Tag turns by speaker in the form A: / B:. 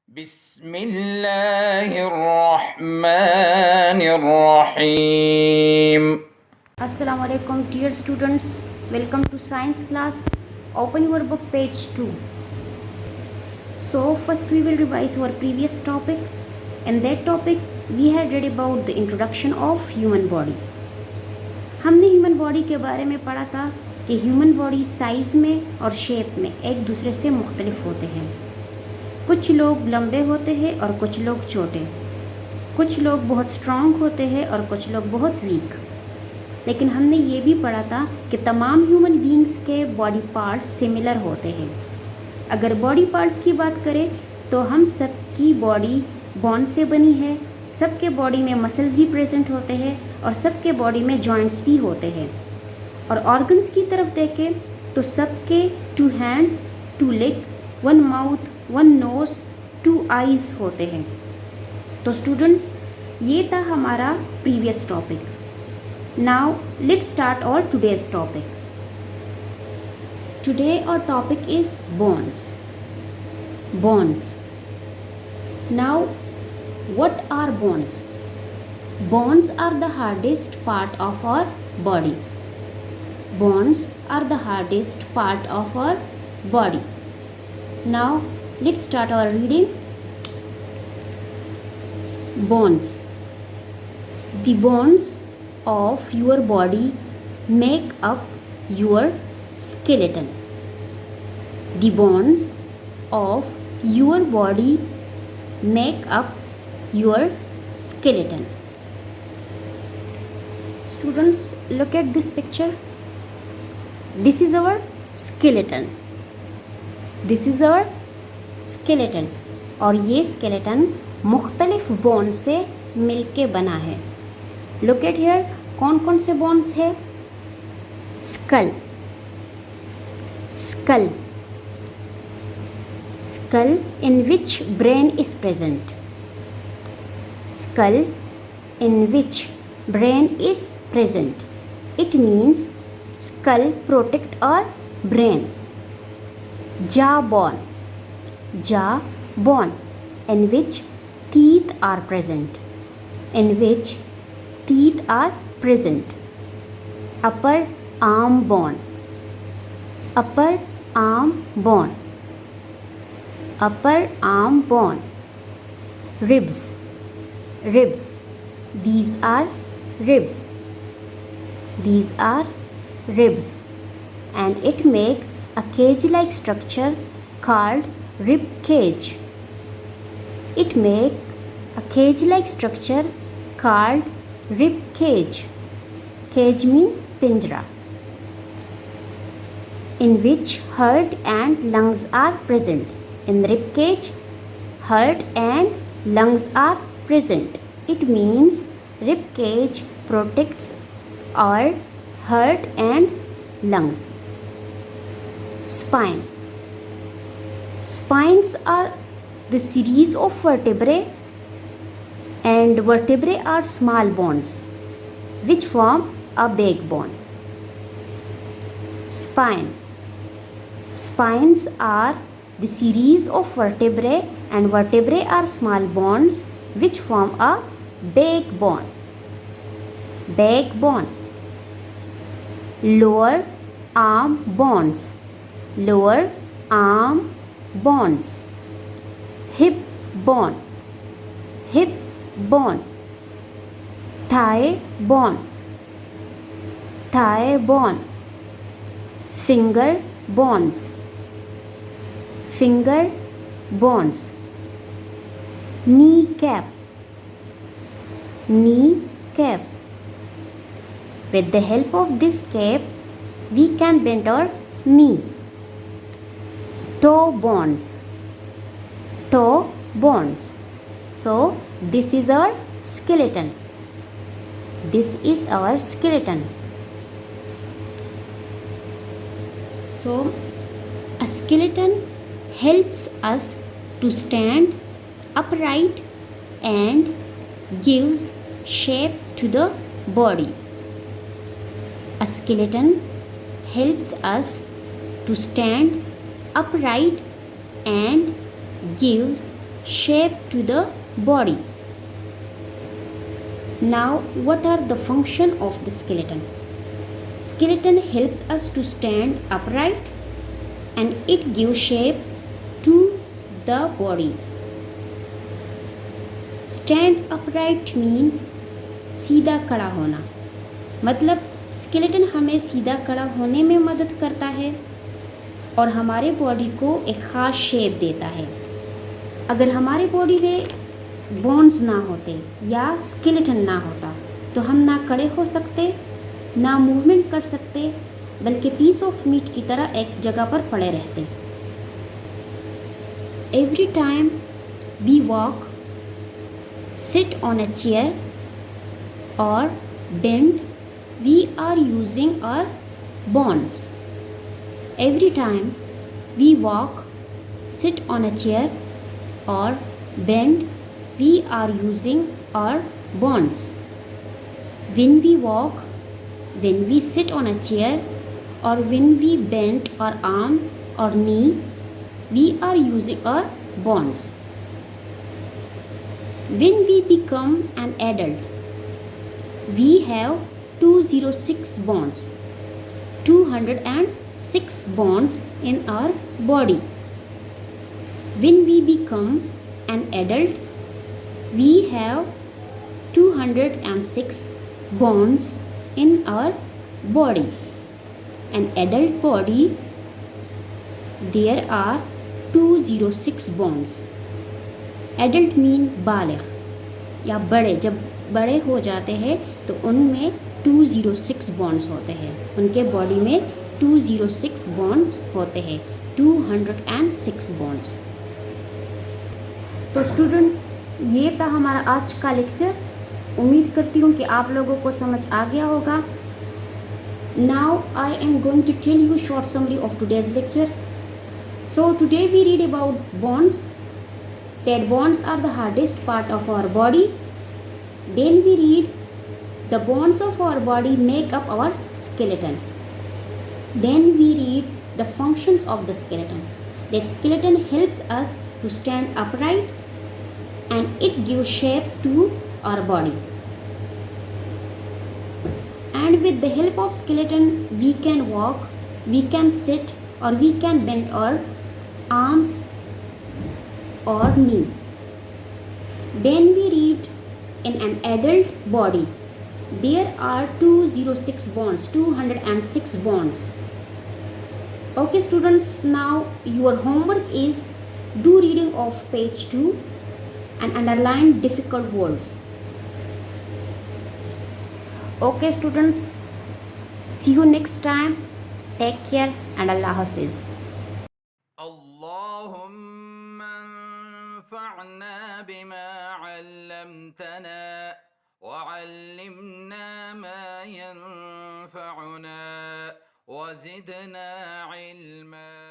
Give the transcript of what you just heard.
A: बिस्मिल्लाहिर्रहमानिर्रहीम।
B: Assalamu alaikum dear students, welcome to science class. Open your book page 2. So first we will revise our previous topic. In that topic we had read about the introduction of human body. हमने human body के बारे में पढ़ा था कि human body size में और shape में एक दूसरे से मुख्तलिफ होते हैं। कुछ लोग लंबे होते हैं और कुछ लोग छोटे, कुछ लोग बहुत स्ट्रॉन्ग होते हैं और कुछ लोग बहुत वीक। लेकिन हमने ये भी पढ़ा था कि तमाम ह्यूमन बीइंग्स के बॉडी पार्ट्स सिमिलर होते हैं। अगर बॉडी पार्ट्स की बात करें तो हम सबकी बॉडी बोन से बनी है, सबके बॉडी में मसल्स भी प्रेजेंट होते हैं और सबके बॉडी में जॉइंट्स भी होते हैं। और ऑर्गन्स की तरफ देखें तो सबके 2 hands, 2 leg, 1 mouth, 1 nose, 2 eyes होते हैं। तो स्टूडेंट्स ये था हमारा previous topic. Now let's start our today's topic. Today our topic is bones. Bones. Now what are bones? Bones are the hardest part of our body. Bones are the hardest part of our body. Now let's start our reading. Bones. The bones of your body make up your skeleton. The bones of your body make up your skeleton. Students, look at this picture. This is our skeleton. This is our skeleton. और ये skeleton मुख्तलिफ bone से मिलके बना है। Look at here, कौन कौन से बोन्स है? Skull, skull, skull in which brain is present, skull in which brain is present, it means skull protect our brain. Jaw bone, jaw bone in which teeth are present, in which teeth are present. Upper arm bone, upper arm bone, upper arm bone. Ribs, ribs, these are ribs, these are ribs, and it make a cage like structure called rib cage. It make a cage like structure called rib cage. Cage mean pinjra, in which heart and lungs are present. In rib cage, heart and lungs are present. It means rib cage protects our heart and lungs. Spine. Spines are the series of vertebrae, and vertebrae are small bones which form a backbone. Spine. Spines are the series of vertebrae, and vertebrae are small bones which form a backbone. Backbone. Lower arm bones, lower arm bones. Hip bone, hip bone. Thigh bone, thigh bone. Finger bones, finger bones. Knee cap, knee cap. With the help of this cap we can bend our knee. Toe bones, toe bones. So this is our skeleton, this is our skeleton. So a skeleton helps us to stand upright and gives shape to the body. A skeleton helps us to stand upright and gives shape to the body. Now, what are the function of the skeleton? Skeleton helps us to stand upright and it gives shapes to the body. Stand upright means सीधा खड़ा होना, मतलब skeleton हमें सीधा खड़ा होने में मदद करता है और हमारे बॉडी को एक ख़ास शेप देता है। अगर हमारे बॉडी में बोन्स ना होते या स्केलेटन ना होता तो हम ना खड़े हो सकते, ना मूवमेंट कर सकते, बल्कि पीस ऑफ मीट की तरह एक जगह पर पड़े रहते। Every time we walk, sit on a chair or bend, we are using our bones. Every time we walk, sit on a chair or bend, we are using our bones. When we walk, when we sit on a chair or when we bend our arm or knee, we are using our bones. When we become an adult, we have 206 bones, 206 bones in our body. When we become an adult, we have 206 bones in our body. An adult body, there are 206 bones. Adult mean बालिग या बड़े, जब बड़े हो जाते हैं तो उनमें 206 बॉन्ड्स होते हैं, उनके बॉडी में 206 बॉन्ड्स होते हैं, 206 बॉन्ड्स। तो स्टूडेंट्स, ये था हमारा आज का लेक्चर। उम्मीद करती हूँ कि आप लोगों को समझ आ गया होगा। Now I am going to tell you short summary of today's lecture. So today we read about bonds, that bonds are the hardest part of our body. Then we read the bones of our body make up our skeleton. Then we read the functions of the skeleton. That skeleton helps us to stand upright and it gives shape to our body. And with the help of skeleton we can walk, we can sit or we can bend our arms or knee. Then we read in an adult body there are 206 bonds, 206 bonds. Okay students, now your homework is do reading of page 2 and underline difficult words. Okay students, see you next time. Take care and Allah Hafiz.
A: اللهم انفعنا بما علمتنا وعلمنا ما ينفعنا وزدنا علما.